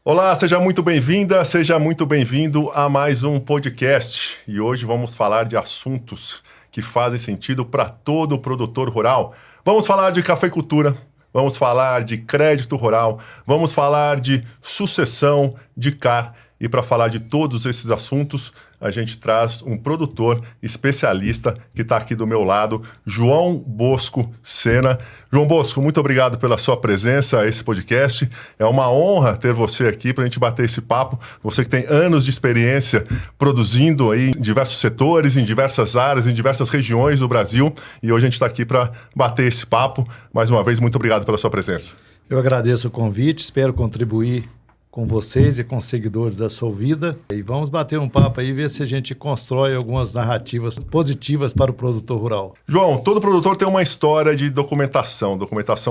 Olá, seja muito bem-vinda, seja muito bem-vindo a mais um podcast. E hoje vamos falar de assuntos que fazem sentido para todo produtor rural. Vamos falar de cafeicultura, vamos falar de crédito rural, vamos falar de sucessão de CAR. E para falar de todos esses assuntos, a gente traz um produtor especialista que está aqui do meu lado, João Bosco Sena. João Bosco, muito obrigado pela sua presença a esse podcast. É uma honra ter você aqui para a gente bater esse papo. Você que tem anos de experiência produzindo aí em diversos setores, em diversas áreas, em diversas regiões do Brasil. E hoje a gente está aqui para bater esse papo. Mais uma vez, muito obrigado pela sua presença. Eu agradeço o convite, espero contribuir com vocês e com os seguidores da Solvida. E vamos bater um papo aí e ver se a gente constrói algumas narrativas positivas para o produtor rural. João, todo produtor tem uma história de documentação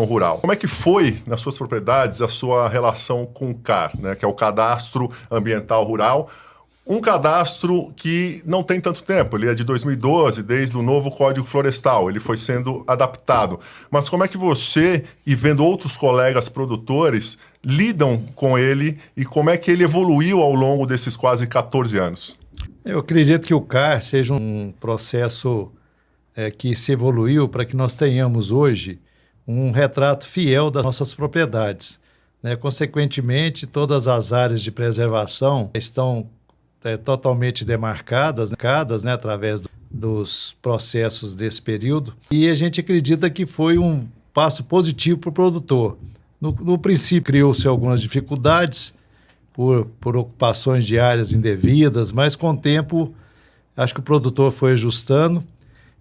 rural. Como é que foi, nas suas propriedades, a sua relação com o CAR, né, que é o Cadastro Ambiental Rural? Um cadastro que não tem tanto tempo, ele é de 2012, desde o novo Código Florestal, ele foi sendo adaptado. Mas como é que você, e vendo outros colegas produtores, lidam com ele e como é que ele evoluiu ao longo desses quase 14 anos? Eu acredito que o CAR seja um processo que se evoluiu para que nós tenhamos hoje um retrato fiel das nossas propriedades, né? Consequentemente, todas as áreas de preservação estão totalmente demarcadas, né, através dos processos desse período. E a gente acredita que foi um passo positivo para o produtor. No princípio, criou-se algumas dificuldades por ocupações de áreas indevidas, mas com o tempo, acho que o produtor foi ajustando.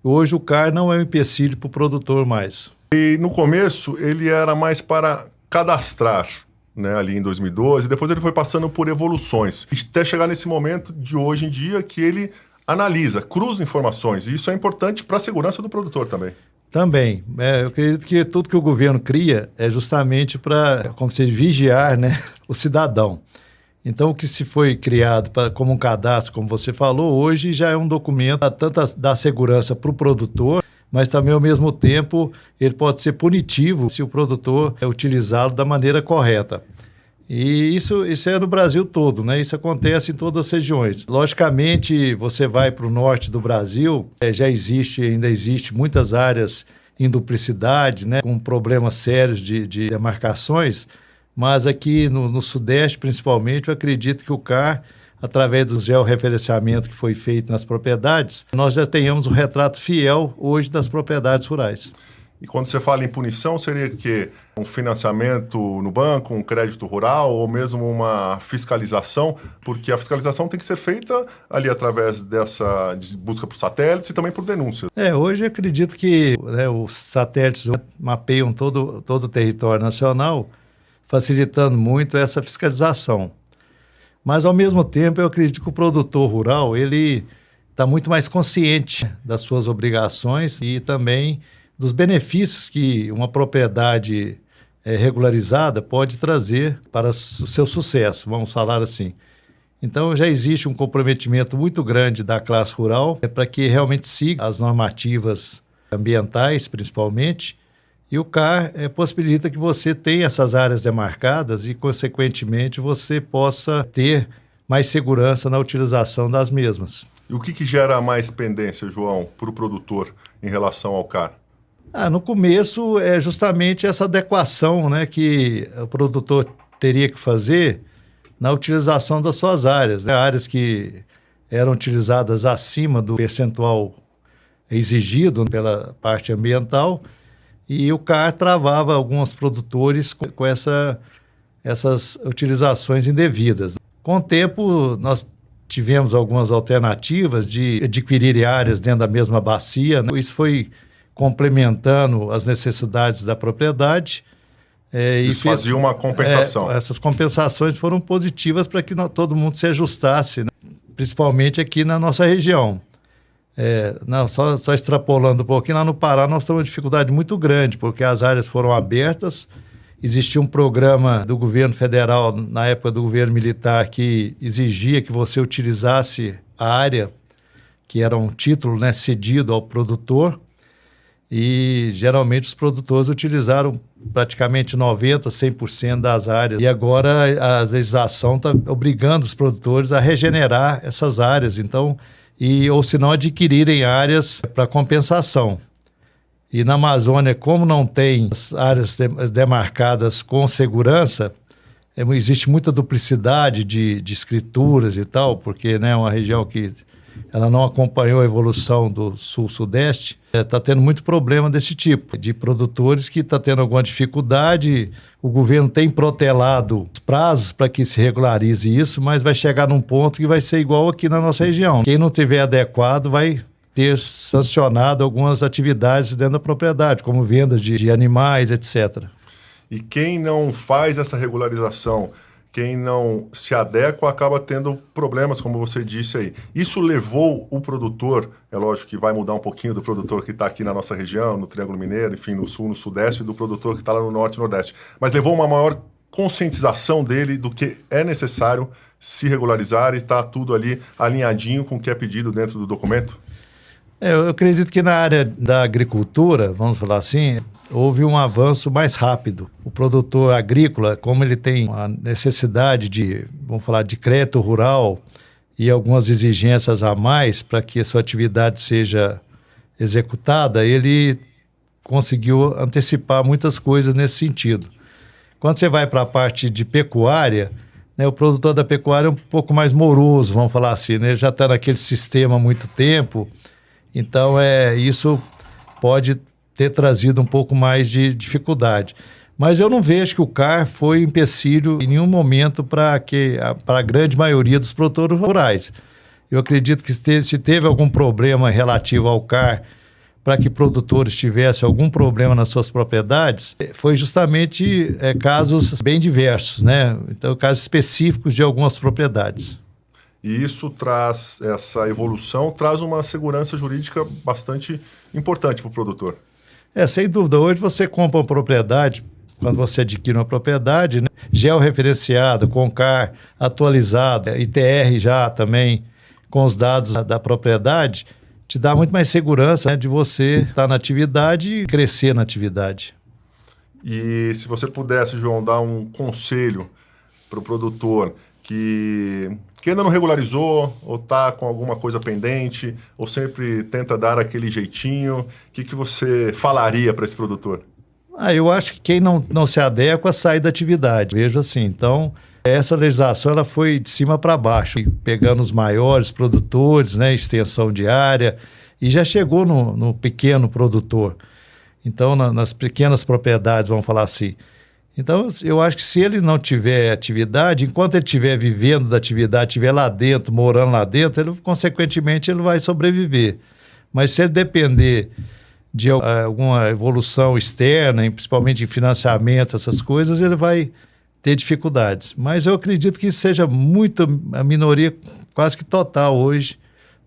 Hoje o CAR não é um empecilho para o produtor mais. E no começo, ele era mais para cadastrar, né, ali em 2012, depois ele foi passando por evoluções, até chegar nesse momento de hoje em dia que ele analisa, cruza informações, e isso é importante para a segurança do produtor também. Também. Eu acredito que tudo que o governo cria é justamente para, como se diz, vigiar, né, o cidadão. Então, o que se foi criado como um cadastro, como você falou, hoje já é um documento tanto da segurança para o produtor, mas também, ao mesmo tempo, ele pode ser punitivo se o produtor utilizá-lo da maneira correta. E isso é no Brasil todo, né? Isso acontece em todas as regiões. Logicamente, você vai para o norte do Brasil, ainda existe muitas áreas em duplicidade, né? Com problemas sérios de demarcações, mas aqui no Sudeste, principalmente, eu acredito que o CAR, através do georreferenciamento que foi feito nas propriedades, nós já tenhamos um retrato fiel hoje das propriedades rurais. E quando você fala em punição, seria que um financiamento no banco, um crédito rural ou mesmo uma fiscalização? Porque a fiscalização tem que ser feita ali através dessa busca por satélites e também por denúncias. Hoje eu acredito que os satélites mapeiam todo o território nacional, facilitando muito essa fiscalização. Mas, ao mesmo tempo, eu acredito que o produtor rural ele está muito mais consciente das suas obrigações e também dos benefícios que uma propriedade regularizada pode trazer para o seu sucesso, vamos falar assim. Então, já existe um comprometimento muito grande da classe rural para que realmente siga as normativas ambientais, principalmente, e o CAR possibilita que você tenha essas áreas demarcadas e, consequentemente, você possa ter mais segurança na utilização das mesmas. E o que gera mais pendência, João, para o produtor em relação ao CAR? No começo é justamente essa adequação, né, que o produtor teria que fazer na utilização das suas áreas, né? Áreas que eram utilizadas acima do percentual exigido pela parte ambiental, e o CAR travava alguns produtores com essas utilizações indevidas. Com o tempo, nós tivemos algumas alternativas de adquirir áreas dentro da mesma bacia, né? Isso foi complementando as necessidades da propriedade. Isso fazia uma compensação. Essas compensações foram positivas para que todo mundo se ajustasse, né? Principalmente aqui na nossa região. Só extrapolando um pouquinho, lá no Pará nós temos uma dificuldade muito grande, porque as áreas foram abertas, existia um programa do governo federal, na época do governo militar, que exigia que você utilizasse a área, que era um título, né, cedido ao produtor, e geralmente os produtores utilizaram praticamente 90%, 100% das áreas. E agora a legislação está obrigando os produtores a regenerar essas áreas, então, ou se não adquirirem áreas para compensação. E na Amazônia, como não tem as áreas demarcadas com segurança, existe muita duplicidade de escrituras e tal, porque é uma região que ela não acompanhou a evolução do sul-sudeste, está tendo muito problema desse tipo, de produtores que está tendo alguma dificuldade. O governo tem protelado os prazos para que se regularize isso, mas vai chegar num ponto que vai ser igual aqui na nossa região. Quem não tiver adequado vai ter sancionado algumas atividades dentro da propriedade, como venda de animais, etc. E quem não faz essa regularização, quem não se adequa, acaba tendo problemas, como você disse aí. Isso levou o produtor, é lógico que vai mudar um pouquinho do produtor que está aqui na nossa região, no Triângulo Mineiro, enfim, no sul, no sudeste, do produtor que está lá no norte e nordeste, mas levou uma maior conscientização dele do que é necessário se regularizar e está tudo ali alinhadinho com o que é pedido dentro do documento? Eu acredito que na área da agricultura, vamos falar assim, houve um avanço mais rápido. O produtor agrícola, como ele tem a necessidade vamos falar, de crédito rural e algumas exigências a mais para que a sua atividade seja executada, ele conseguiu antecipar muitas coisas nesse sentido. Quando você vai para a parte de pecuária, o produtor da pecuária é um pouco mais moroso, vamos falar assim, né? Ele já está naquele sistema há muito tempo. Então, isso pode ter trazido um pouco mais de dificuldade. Mas eu não vejo que o CAR foi empecilho em nenhum momento para a grande maioria dos produtores rurais. Eu acredito que se teve algum problema relativo ao CAR para que produtores tivessem algum problema nas suas propriedades, foi justamente casos bem diversos, né? Então, casos específicos de algumas propriedades. E isso traz, essa evolução, traz uma segurança jurídica bastante importante para o produtor. Sem dúvida. Hoje você compra uma propriedade, quando você adquire uma propriedade, né, georreferenciada, com CAR atualizado, ITR já também com os dados da propriedade, te dá muito mais segurança, né, de você estar na atividade e crescer na atividade. E se você pudesse, João, dar um conselho para o produtor que ainda não regularizou, ou está com alguma coisa pendente, ou sempre tenta dar aquele jeitinho, o que você falaria para esse produtor? Eu acho que quem não se adequa sai da atividade, vejo assim. Então, essa legislação ela foi de cima para baixo, pegando os maiores produtores, né, extensão de área, e já chegou no pequeno produtor. Então, nas pequenas propriedades, vamos falar assim. Então, eu acho que se ele não tiver atividade, enquanto ele estiver vivendo da atividade, estiver lá dentro, morando lá dentro, consequentemente, ele vai sobreviver. Mas se ele depender de alguma evolução externa, principalmente em financiamento, essas coisas, ele vai ter dificuldades. Mas eu acredito que seja a minoria quase que total hoje,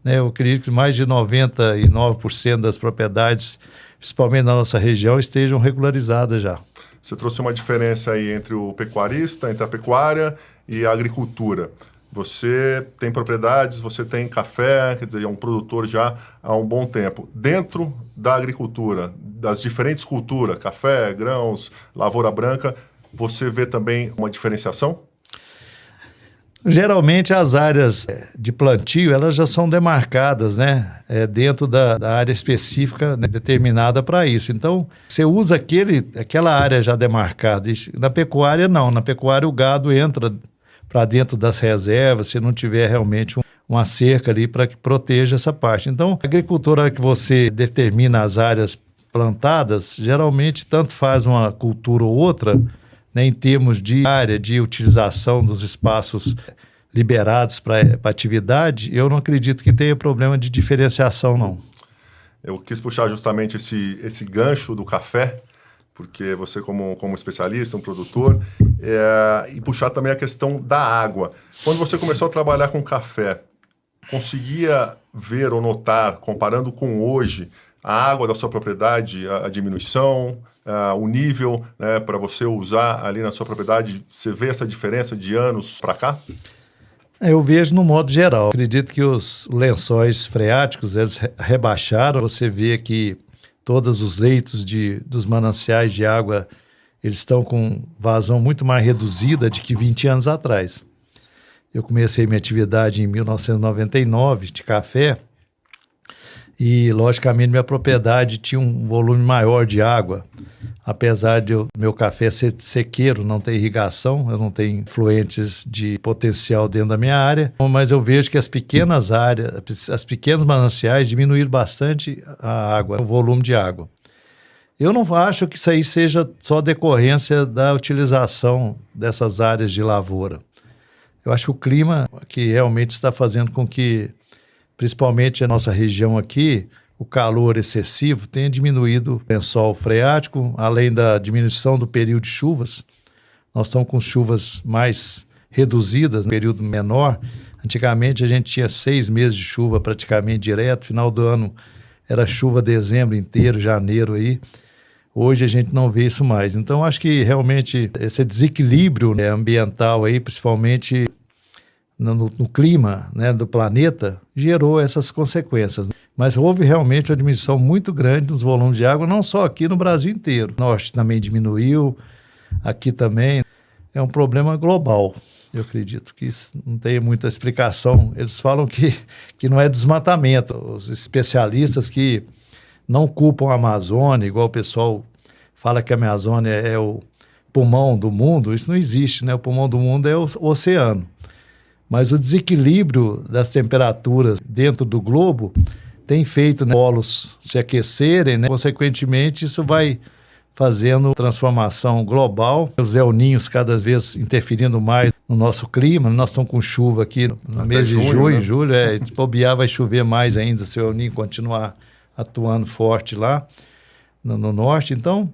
né? Eu acredito que mais de 99% das propriedades, principalmente na nossa região, estejam regularizadas já. Você trouxe uma diferença aí entre o pecuarista, entre a pecuária e a agricultura. Você tem propriedades, você tem café, quer dizer, é um produtor já há um bom tempo. Dentro da agricultura, das diferentes culturas, café, grãos, lavoura branca, você vê também uma diferenciação? Geralmente as áreas de plantio, elas já são demarcadas, né? Dentro da área específica, né, determinada para isso. Então, você usa aquela área já demarcada. Na pecuária, não. Na pecuária, o gado entra para dentro das reservas, se não tiver realmente uma cerca ali para que proteja essa parte. Então, a agricultura que você determina as áreas plantadas, geralmente tanto faz uma cultura ou outra, né, em termos de área de utilização dos espaços liberados para atividade, eu não acredito que tenha problema de diferenciação, não. Eu quis puxar justamente esse gancho do café, porque você como especialista, um produtor, e puxar também a questão da água. Quando você começou a trabalhar com café, conseguia ver ou notar, comparando com hoje, a água da sua propriedade, a diminuição, o nível, né, para você usar ali na sua propriedade, você vê essa diferença de anos para cá? Eu vejo no modo geral. Acredito que os lençóis freáticos, eles rebaixaram. Você vê que todos os leitos dos mananciais de água, eles estão com vazão muito mais reduzida do que 20 anos atrás. Eu comecei minha atividade em 1999 de café e, logicamente, minha propriedade tinha um volume maior de água. Apesar de meu café ser sequeiro, não ter irrigação, eu não tenho efluentes de potencial dentro da minha área, mas eu vejo que as pequenas áreas, as pequenos mananciais diminuíram bastante a água, o volume de água. Eu não acho que isso aí seja só decorrência da utilização dessas áreas de lavoura. Eu acho que o clima que realmente está fazendo com que, principalmente a nossa região aqui, o calor excessivo tenha diminuído o lençol freático, além da diminuição do período de chuvas. Nós estamos com chuvas mais reduzidas, no período menor. Antigamente a gente tinha 6 meses de chuva praticamente direto, final do ano era chuva dezembro inteiro, janeiro aí. Hoje a gente não vê isso mais. Então acho que realmente esse desequilíbrio, né, ambiental aí, principalmente no clima, né, do planeta, gerou essas consequências. Mas houve realmente uma diminuição muito grande nos volumes de água, não só aqui no Brasil inteiro. O norte também diminuiu, aqui também. É um problema global, eu acredito que isso não tem muita explicação. Eles falam que não é desmatamento. Os especialistas que não culpam a Amazônia, igual o pessoal fala que a Amazônia é o pulmão do mundo, isso não existe, né? O pulmão do mundo é o oceano. Mas o desequilíbrio das temperaturas dentro do globo tem feito, né, polos se aquecerem, né? Consequentemente, isso vai fazendo transformação global. Os El Ninhos cada vez interferindo mais no nosso clima. Nós estamos com chuva aqui no mês de junho, né? Julho. Se bobear, vai chover mais ainda se o El Ninho continuar atuando forte lá no norte. Então,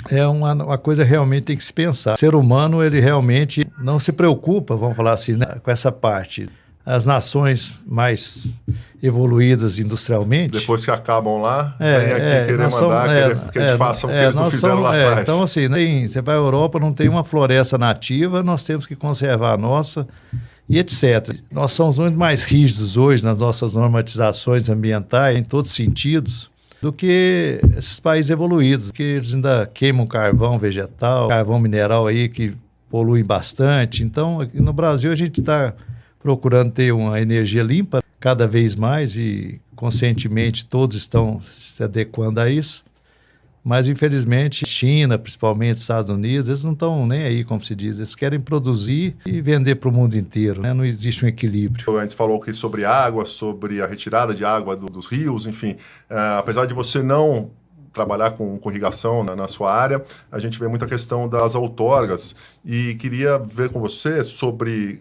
é uma coisa realmente tem que se pensar. O ser humano, ele realmente não se preocupa, vamos falar assim, né, com essa parte. As nações mais evoluídas industrialmente... Depois que acabam lá, vem aqui querer mandar, querer que eles façam o que eles não fizeram lá atrás. Então, assim, você vai à Europa, não tem uma floresta nativa, nós temos que conservar a nossa e etc. Nós somos muito mais rígidos hoje nas nossas normatizações ambientais, em todos os sentidos, do que esses países evoluídos, que eles ainda queimam carvão vegetal, carvão mineral aí, que poluem bastante. Então, aqui no Brasil, a gente está procurando ter uma energia limpa cada vez mais e, conscientemente, todos estão se adequando a isso. Mas, infelizmente, China, principalmente Estados Unidos, eles não estão nem aí, como se diz. Eles querem produzir e vender para o mundo inteiro, né? Não existe um equilíbrio. A gente falou aqui sobre água, sobre a retirada de água dos rios, enfim. Apesar de você não trabalhar com irrigação na sua área, a gente vê muita questão das outorgas e queria ver com você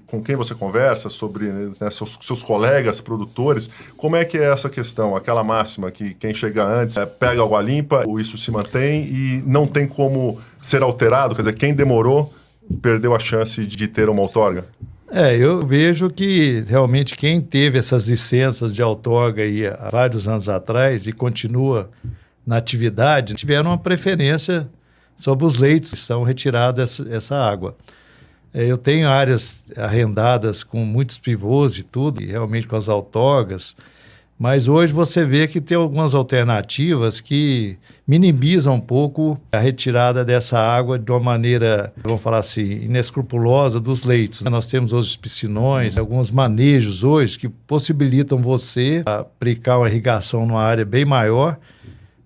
com quem você conversa, sobre, né, seus colegas produtores, como é que é essa questão, aquela máxima que quem chega antes pega água limpa, isso se mantém e não tem como ser alterado, quer dizer, quem demorou perdeu a chance de ter uma outorga? Eu vejo que realmente quem teve essas licenças de outorga aí há vários anos atrás e continua na atividade, tiveram uma preferência sobre os leitos que são retiradas essa água. Eu tenho áreas arrendadas com muitos pivôs e tudo, e realmente com as outorgas, mas hoje você vê que tem algumas alternativas que minimizam um pouco a retirada dessa água de uma maneira, vamos falar assim, inescrupulosa dos leitos. Nós temos hoje os piscinões, alguns manejos hoje que possibilitam você aplicar uma irrigação numa área bem maior,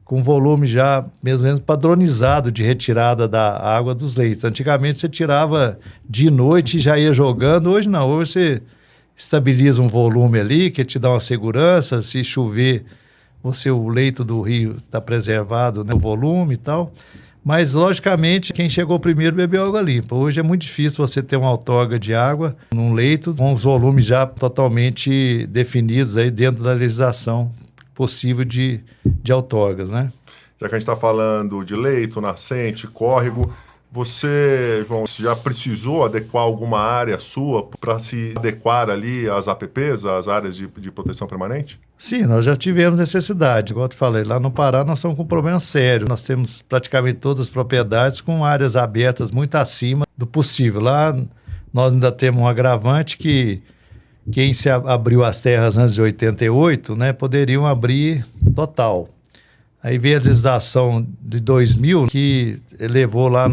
com volume já, mesmo menos, padronizado de retirada da água dos leitos. Antigamente você tirava de noite e já ia jogando, hoje não, hoje você estabiliza um volume ali, que te dá uma segurança, se chover, o leito do rio está preservado, né, o volume e tal, mas logicamente quem chegou primeiro bebeu água limpa. Hoje é muito difícil você ter uma outorga de água num leito com os volumes já totalmente definidos aí dentro da legislação possível de outorgas, né? Já que a gente está falando de leito, nascente, córrego, você, João, já precisou adequar alguma área sua para se adequar ali às APPs, às áreas de proteção permanente? Sim, nós já tivemos necessidade. Igual eu te falei, lá no Pará nós estamos com um problema sério. Nós temos praticamente todas as propriedades com áreas abertas muito acima do possível. Lá nós ainda temos um agravante que quem se abriu as terras antes de 88, né, poderiam abrir total. Aí veio a legislação de 2000, que levou lá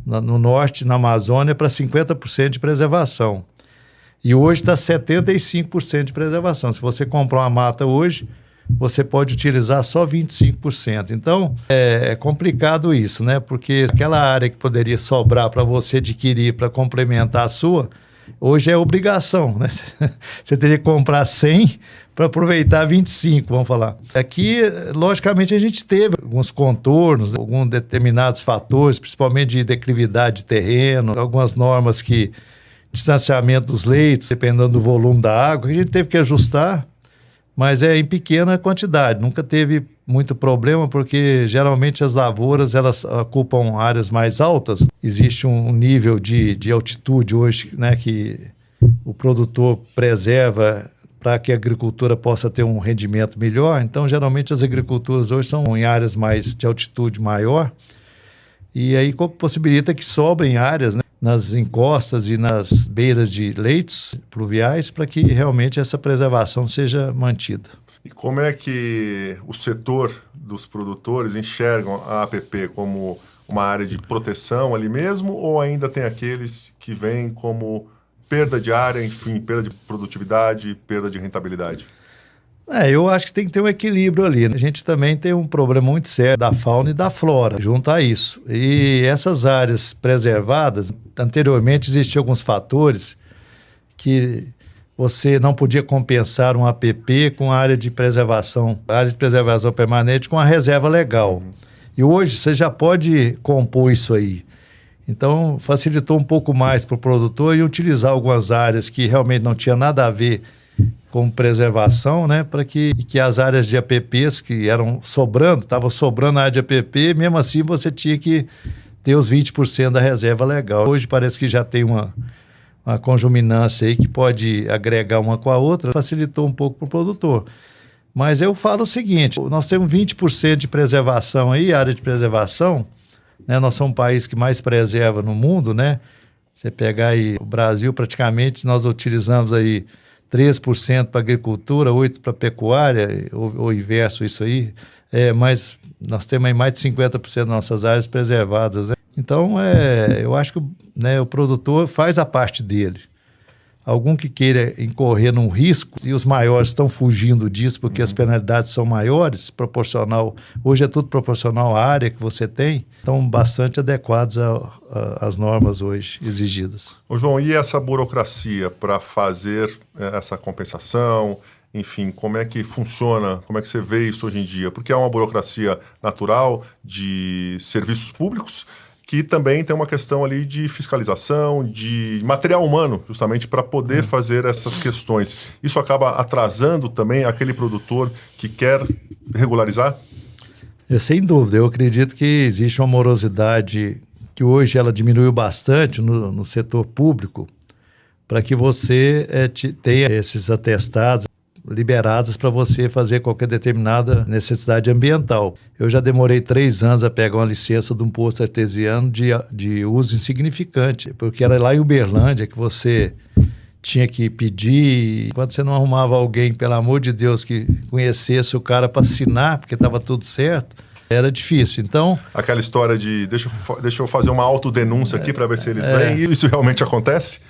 no norte, na Amazônia, para 50% de preservação. E hoje está 75% de preservação. Se você comprar uma mata hoje, você pode utilizar só 25%. Então, é complicado isso, né? Porque aquela área que poderia sobrar para você adquirir para complementar a sua, hoje é obrigação, né? Você teria que comprar 100 para aproveitar 25, vamos falar. Aqui, logicamente, a gente teve alguns contornos, alguns determinados fatores, principalmente de declividade de terreno, algumas normas que distanciamento dos leitos, dependendo do volume da água, que a gente teve que ajustar, mas é em pequena quantidade. Nunca teve muito problema, porque geralmente as lavouras elas ocupam áreas mais altas. Existe um nível de altitude hoje, né, que o produtor preserva para que a agricultura possa ter um rendimento melhor. Então, geralmente as agriculturas hoje são em áreas mais de altitude maior, e aí possibilita que sobrem áreas, né, nas encostas e nas beiras de leitos pluviais, para que realmente essa preservação seja mantida. E como é que o setor dos produtores enxergam a APP como uma área de proteção ali mesmo, ou ainda tem aqueles que veem como perda de área, enfim, perda de produtividade, perda de rentabilidade? Eu acho que tem que ter um equilíbrio ali. A gente também tem um problema muito sério da fauna e da flora junto a isso. E essas áreas preservadas, anteriormente existiam alguns fatores que você não podia compensar um APP com a área de preservação permanente com a reserva legal. E hoje você já pode compor isso aí. Então facilitou um pouco mais para o produtor e utilizar algumas áreas que realmente não tinha nada a ver com preservação, né, para que as áreas de APPs que eram sobrando, estava sobrando a área de APP, mesmo assim você tinha que ter os 20% da reserva legal. Hoje parece que já tem uma conjuminância aí que pode agregar uma com a outra, facilitou um pouco para o produtor. Mas eu falo o seguinte, nós temos 20% de preservação aí, área de preservação, né, nós somos um país que mais preserva no mundo, né? Você pegar aí o Brasil, praticamente nós utilizamos aí 3% para agricultura, 8% para pecuária, ou inverso isso aí, mas nós temos aí mais de 50% das nossas áreas preservadas, né? Então, eu acho que, né, o produtor faz a parte dele. Algum que queira incorrer num risco, e os maiores estão fugindo disso, porque as penalidades são maiores, proporcional, hoje é tudo proporcional à área que você tem, estão bastante adequados às normas hoje exigidas. Ô João, e essa burocracia para fazer essa compensação, enfim, como é que funciona, como é que você vê isso hoje em dia? Porque é uma burocracia natural de serviços públicos, que também tem uma questão ali de fiscalização, de material humano, justamente para poder fazer essas questões. Isso acaba atrasando também aquele produtor que quer regularizar? Sem dúvida, eu acredito que existe uma morosidade que hoje ela diminuiu bastante no setor público, para que você tenha esses atestados liberados para você fazer qualquer determinada necessidade ambiental. Eu já demorei 3 anos a pegar uma licença de um poço artesiano de uso insignificante, porque era lá em Uberlândia que você tinha que pedir, enquanto você não arrumava alguém, pelo amor de Deus, que conhecesse o cara para assinar, porque estava tudo certo, era difícil. Então, aquela história de deixa eu fazer uma autodenúncia aqui para ver se eles vêm, e isso realmente acontece?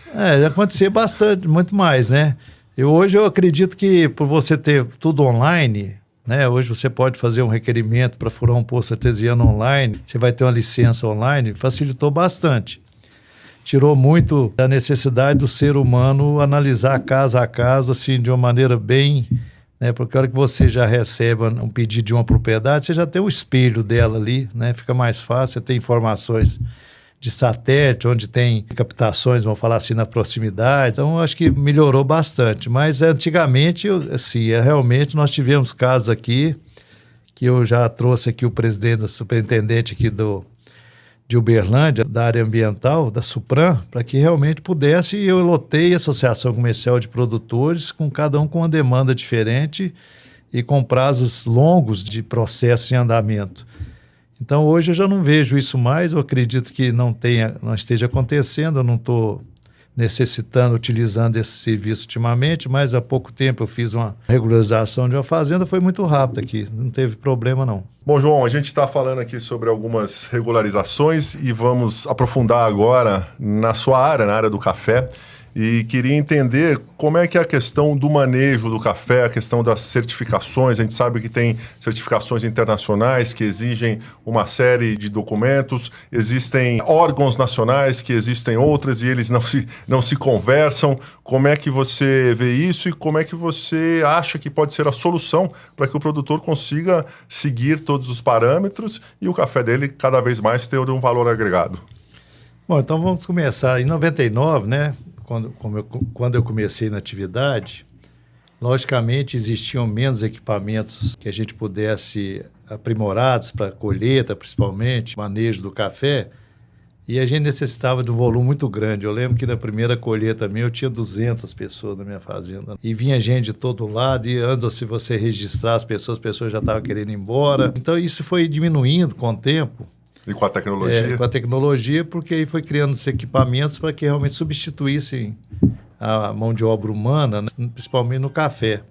Acontecia bastante, muito mais, né? Hoje eu acredito que por você ter tudo online, né? Hoje você pode fazer um requerimento para furar um poço artesiano online, você vai ter uma licença online, facilitou bastante. Tirou muito da necessidade do ser humano analisar caso a caso, assim, de uma maneira bem, né? Porque a hora que você já recebe um pedido de uma propriedade, você já tem o espelho dela ali, né? Fica mais fácil, você tem informações de satélite, onde tem captações, vamos falar assim, na proximidade. Então, acho que melhorou bastante. Mas, antigamente, realmente, nós tivemos casos aqui, que eu já trouxe aqui o presidente, o superintendente aqui de Uberlândia, da área ambiental, da Supram, para que realmente pudesse, eu lotei a Associação Comercial de Produtores, com cada um com uma demanda diferente e com prazos longos de processo em andamento. Então, hoje eu já não vejo isso mais, eu acredito que não esteja acontecendo, eu não estou necessitando, utilizando esse serviço ultimamente, mas há pouco tempo eu fiz uma regularização de uma fazenda, foi muito rápido aqui, não teve problema não. Bom, João, a gente está falando aqui sobre algumas regularizações e vamos aprofundar agora na sua área, na área do café. E queria entender como é que é a questão do manejo do café, a questão das certificações. A gente sabe que tem certificações internacionais que exigem uma série de documentos, existem órgãos nacionais que existem outras e eles não se conversam. Como é que você vê isso e como é que você acha que pode ser a solução para que o produtor consiga seguir todos os parâmetros e o café dele cada vez mais ter um valor agregado? Bom, então vamos começar. Em 99, né? Quando eu comecei na atividade, logicamente existiam menos equipamentos que a gente pudesse aprimorados para colheita, principalmente, manejo do café, e a gente necessitava de um volume muito grande. Eu lembro que na primeira colheita minha eu tinha 200 pessoas na minha fazenda, e vinha gente de todo lado, e antes, se você registrar as pessoas já estavam querendo ir embora. Então isso foi diminuindo com o tempo. E com a tecnologia? Com a tecnologia, porque aí foi criando esses equipamentos para que realmente substituíssem a mão de obra humana, né, principalmente no café,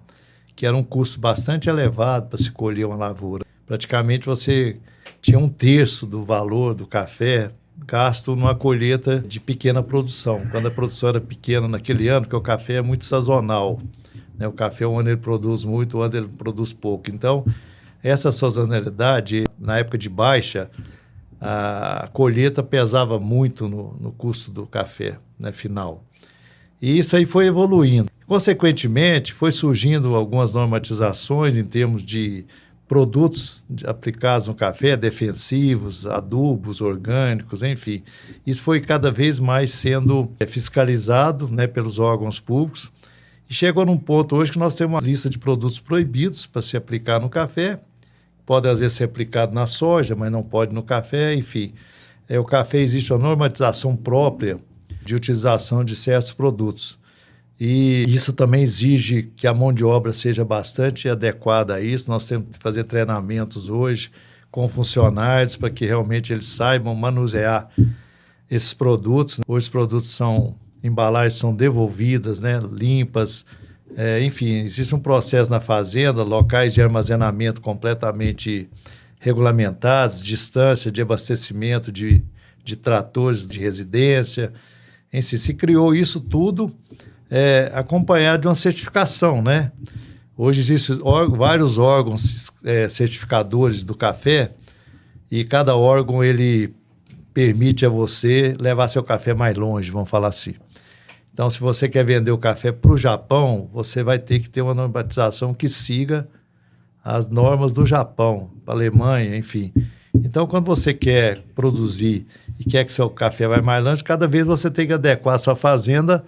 que era um custo bastante elevado para se colher uma lavoura. Praticamente você tinha 1/3 do valor do café gasto numa colheita de pequena produção. Quando a produção era pequena naquele ano, porque o café é muito sazonal, né? O café, um ano ele produz muito, um ano ele produz pouco. Então, essa sazonalidade, na época de baixa, a colheita pesava muito no custo do café, né, final. E isso aí foi evoluindo. Consequentemente, foi surgindo algumas normatizações em termos de produtos aplicados no café, defensivos, adubos orgânicos, enfim. Isso foi cada vez mais sendo fiscalizado, né, pelos órgãos públicos. E chegou num ponto hoje que nós temos uma lista de produtos proibidos para se aplicar no café. Pode, às vezes, ser aplicado na soja, mas não pode no café, enfim. O café existe uma normatização própria de utilização de certos produtos. E isso também exige que a mão de obra seja bastante adequada a isso. Nós temos que fazer treinamentos hoje com funcionários para que realmente eles saibam manusear esses produtos. Hoje os produtos embalagens são devolvidas, né, limpas. Enfim, existe um processo na fazenda, locais de armazenamento completamente regulamentados, distância de abastecimento de tratores de residência. Em si, se criou isso tudo acompanhado de uma certificação, né? Hoje existem vários órgãos certificadores do café e cada órgão ele permite a você levar seu café mais longe, vamos falar assim. Então, se você quer vender o café para o Japão, você vai ter que ter uma normatização que siga as normas do Japão, para a Alemanha, enfim. Então, quando você quer produzir e quer que seu café vá mais longe, cada vez você tem que adequar a sua fazenda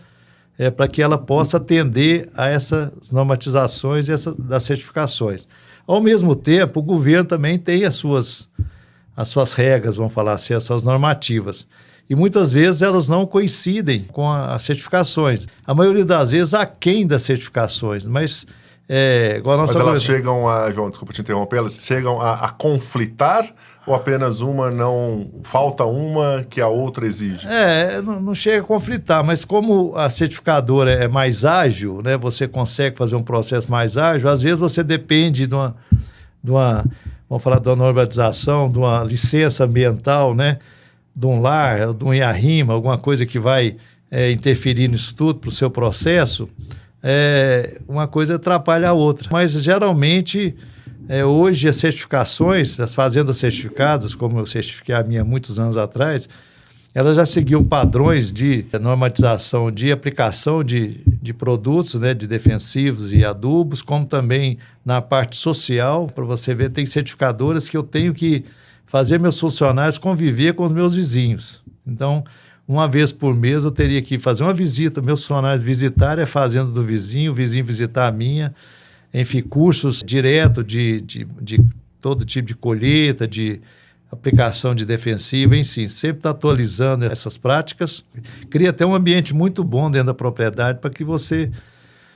para que ela possa atender a essas normatizações e das certificações. Ao mesmo tempo, o governo também tem as suas regras, vamos falar assim, as suas normativas. E muitas vezes elas não coincidem com as certificações. A maioria das vezes aquém das certificações, mas igual a nossa... Mas elas chegam a, João, desculpa te interromper, elas chegam a conflitar ou apenas falta uma que a outra exige? Não chega a conflitar, mas como a certificadora é mais ágil, né, você consegue fazer um processo mais ágil, às vezes você depende de uma vamos falar de uma normatização, de uma licença ambiental, né, de um lar, de um IARIMA, alguma coisa que vai interferir nisso tudo para o seu processo, uma coisa atrapalha a outra. Mas, geralmente, hoje as certificações, as fazendas certificadas, como eu certifiquei a minha há muitos anos atrás, elas já seguiam padrões de normatização de aplicação de produtos, né, de defensivos e adubos, como também na parte social. Para você ver, tem certificadoras que eu tenho que fazer meus funcionários conviver com os meus vizinhos. Então, uma vez por mês eu teria que fazer uma visita, meus funcionários visitarem a fazenda do vizinho, o vizinho visitar a minha, enfim, cursos direto de todo tipo de colheita, de aplicação de defensiva, enfim, sempre está atualizando essas práticas. Cria até um ambiente muito bom dentro da propriedade para que você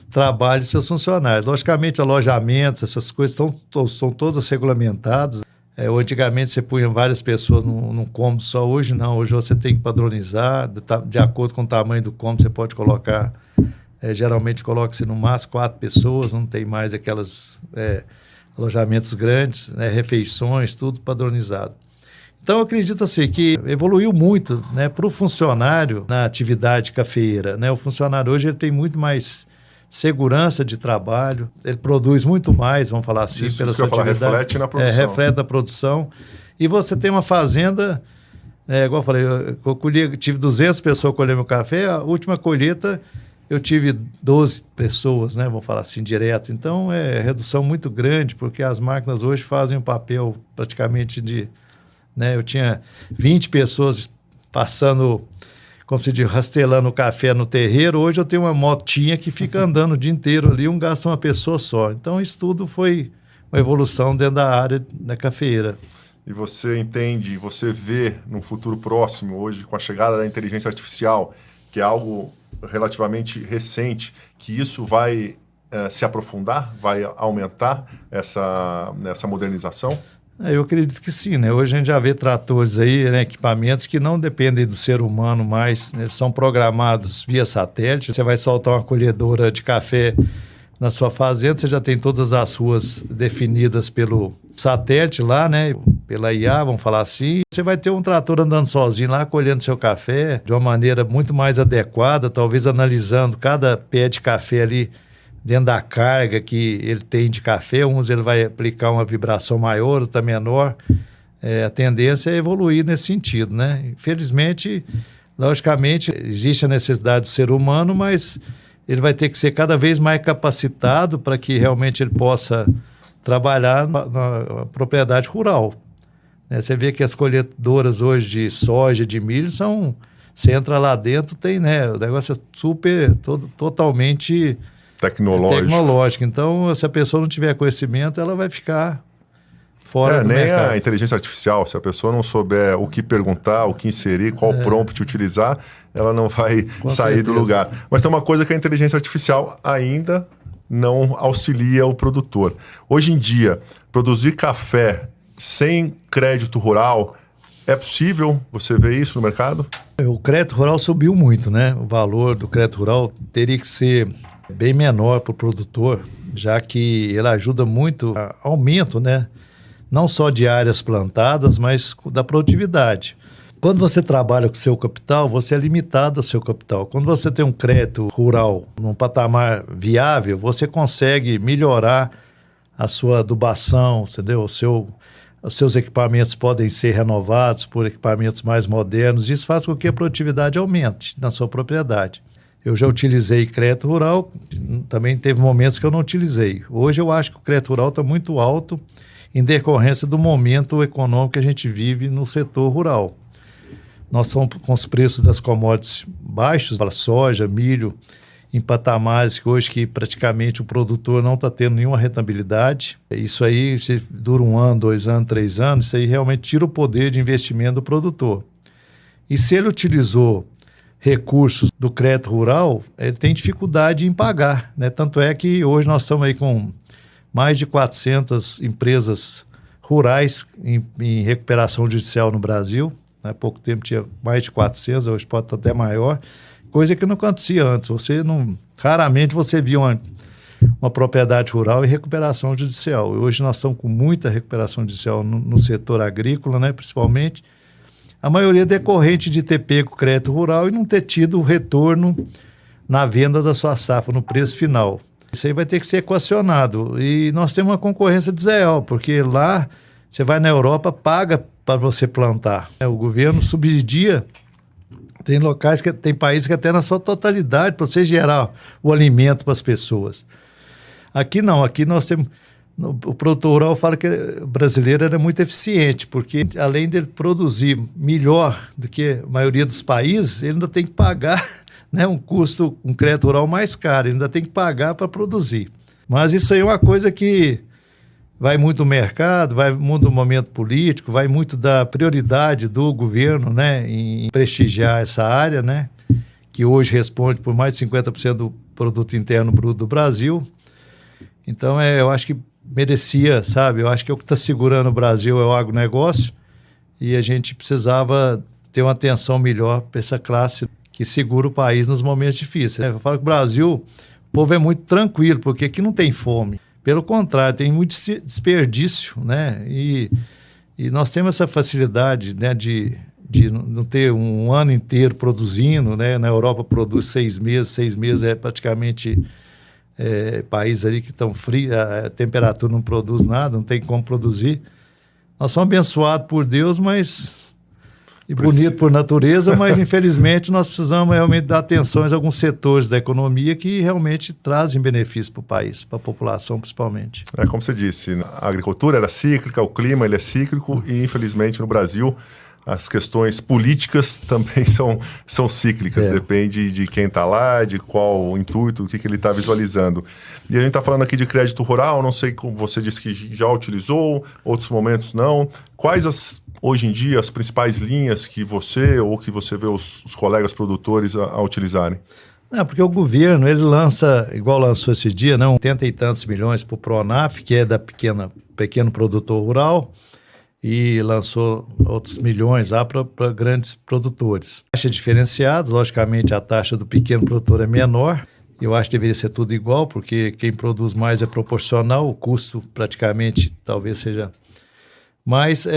trabalhe seus funcionários. Logicamente, alojamentos, essas coisas estão todas regulamentadas. Antigamente você punha várias pessoas num cômodo só, hoje não. Hoje você tem que padronizar, de acordo com o tamanho do cômodo você pode colocar, geralmente coloca-se no máximo 4 pessoas, não tem mais aquelas alojamentos grandes, né, refeições, tudo padronizado. Então, eu acredito assim, que evoluiu muito, né, para o funcionário na atividade cafeeira, né? O funcionário hoje ele tem muito mais segurança de trabalho, ele produz muito mais, vamos falar assim, isso, pela isso sua que eu ia falar, atividade. reflete na produção. Reflete na produção. E você tem uma fazenda, igual eu falei, eu tive 200 pessoas colhendo meu café, a última colheita eu tive 12 pessoas, né, vamos falar assim, direto. Então, redução muito grande, porque as máquinas hoje fazem um papel praticamente de... Né, eu tinha 20 pessoas passando, como se diz, rastelando o café no terreiro. Hoje eu tenho uma motinha que fica andando o dia inteiro ali, gasta uma pessoa só. Então isso tudo foi uma evolução dentro da área da cafeeira. E você entende, você vê no futuro próximo, hoje, com a chegada da inteligência artificial, que é algo relativamente recente, que isso vai se aprofundar, vai aumentar essa modernização? Eu acredito que sim, né? Hoje a gente já vê tratores aí, né, equipamentos que não dependem do ser humano mais, né? Eles são programados via satélite. Você vai soltar uma colhedora de café na sua fazenda, você já tem todas as ruas definidas pelo satélite lá, né? Pela IA, vamos falar assim. Você vai ter um trator andando sozinho lá, colhendo seu café de uma maneira muito mais adequada, talvez analisando cada pé de café ali dentro da carga que ele tem de café. Uns ele vai aplicar uma vibração maior, outra menor. A tendência é evoluir nesse sentido, né? Infelizmente, logicamente, existe a necessidade do ser humano, mas ele vai ter que ser cada vez mais capacitado para que realmente ele possa trabalhar na propriedade rural. Você vê que as colhedoras hoje de soja, de milho, você entra lá dentro, tem, né? O negócio é super, totalmente... tecnológico. Então, se a pessoa não tiver conhecimento, ela vai ficar fora do nem mercado. A inteligência artificial, se a pessoa não souber o que perguntar, o que inserir, qual prompt utilizar, ela não vai sair do lugar. Mas tem uma coisa que a inteligência artificial ainda não auxilia o produtor. Hoje em dia, produzir café sem crédito rural, é possível? Você vê isso no mercado? O crédito rural subiu muito, né? O valor do crédito rural teria que ser bem menor para o produtor, já que ele ajuda muito a aumento, né? Não só de áreas plantadas, mas da produtividade. Quando você trabalha com seu capital, você é limitado ao seu capital. Quando você tem um crédito rural num patamar viável, você consegue melhorar a sua adubação, entendeu? Os seus equipamentos podem ser renovados por equipamentos mais modernos. Isso faz com que a produtividade aumente na sua propriedade. Eu já utilizei crédito rural, também teve momentos que eu não utilizei. Hoje eu acho que o crédito rural está muito alto em decorrência do momento econômico que a gente vive no setor rural. Nós estamos com os preços das commodities baixos, soja, milho, em patamares que hoje que praticamente o produtor não está tendo nenhuma rentabilidade. Isso aí, se dura 1 ano, 2 anos, 3 anos, isso aí realmente tira o poder de investimento do produtor. E se ele utilizou recursos do crédito rural, ele tem dificuldade em pagar, né? Tanto é que hoje nós estamos aí com mais de 400 empresas rurais em recuperação judicial no Brasil. Há pouco tempo tinha mais de 400, hoje pode estar até maior, coisa que não acontecia antes. Raramente você via uma propriedade rural em recuperação judicial. Hoje nós estamos com muita recuperação judicial no setor agrícola, né, principalmente. A maioria decorrente de ter pego crédito rural e não ter tido o retorno na venda da sua safra, no preço final. Isso aí vai ter que ser equacionado. E nós temos uma concorrência desleal, porque lá você vai na Europa, paga para você plantar. O governo subsidia. Tem locais, tem países que até na sua totalidade, para você gerar o alimento para as pessoas. Aqui não, aqui nós temos... O produtor rural fala que o brasileiro era muito eficiente, porque além de produzir melhor do que a maioria dos países, ele ainda tem que pagar, né, um crédito rural mais caro, ele ainda tem que pagar para produzir. Mas isso aí é uma coisa que vai muito do mercado, vai muito do momento político, vai muito da prioridade do governo, né, em prestigiar essa área, né, que hoje responde por mais de 50% do produto interno bruto do Brasil. Então, eu acho que merecia, sabe? Eu acho que o que está segurando o Brasil é o agronegócio e a gente precisava ter uma atenção melhor para essa classe que segura o país nos momentos difíceis. Eu falo que o Brasil, o povo é muito tranquilo, porque aqui não tem fome. Pelo contrário, tem muito desperdício, né? E nós temos essa facilidade, né, de não ter um ano inteiro produzindo, né? Na Europa produz 6 meses é praticamente país ali que estão frio, a temperatura não produz nada, não tem como produzir. Nós somos abençoados por Deus, e bonito por natureza, mas infelizmente nós precisamos realmente dar atenção a alguns setores da economia que realmente trazem benefício para o país, para a população principalmente. É como você disse, a agricultura era cíclica, o clima ele é cíclico e infelizmente no Brasil as questões políticas também são cíclicas, depende de quem está lá, de qual o intuito, o que ele está visualizando. E a gente está falando aqui de crédito rural, não sei como você disse que já utilizou, outros momentos não. Quais hoje em dia as principais linhas que você vê os colegas produtores a utilizarem? Porque o governo, ele lança, igual lançou esse dia, né, 80 e tantos milhões para o Pronaf, que é da pequeno produtor rural, e lançou outros milhões lá para grandes produtores. Taxa diferenciada, logicamente a taxa do pequeno produtor é menor, eu acho que deveria ser tudo igual, porque quem produz mais é proporcional, o custo praticamente talvez seja... Mas